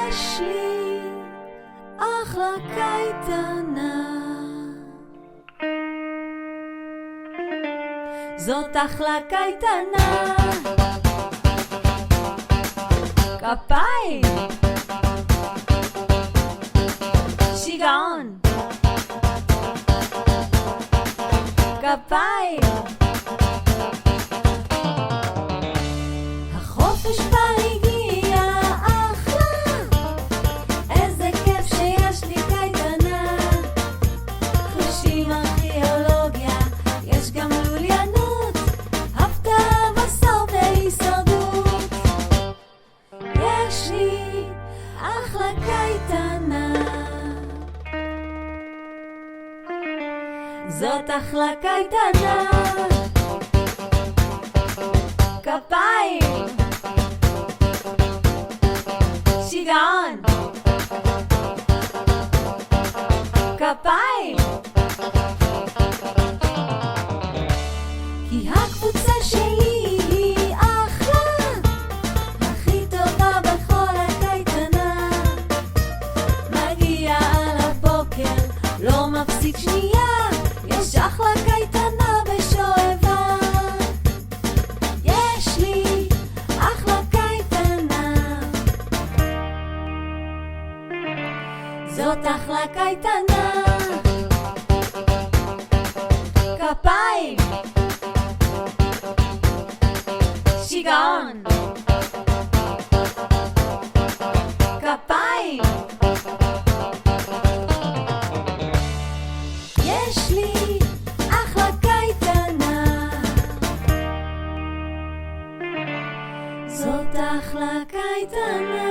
יש לי אחלה קייטנה, זאת אחלה קייטנה. כפיים, שיגעון, כפיים. החופש כבר הגיע, אחלה, איזה כיף שיש לי קייטנה. חושים ארכיאולוגיה, יש גם לוליינות, הפתעה בשר והישרדות. יש לי אחלה קייטנה, זאת אחלה קייטנה. כפיים, שיגעון, כפיים. כי הקבוצה שלי היא אחלה, הכי טובה בכל הקייטנה. מגיע על הבוקר, לא מפסיק שנייה, יש אחלה קייטנה בשואבה. יש לי אחלה קייטנה, זאת אחלה קייטנה. כפיים, שיגעון, כפיים. יש לי אחלה קייטנה, זאת אחלה קייטנה.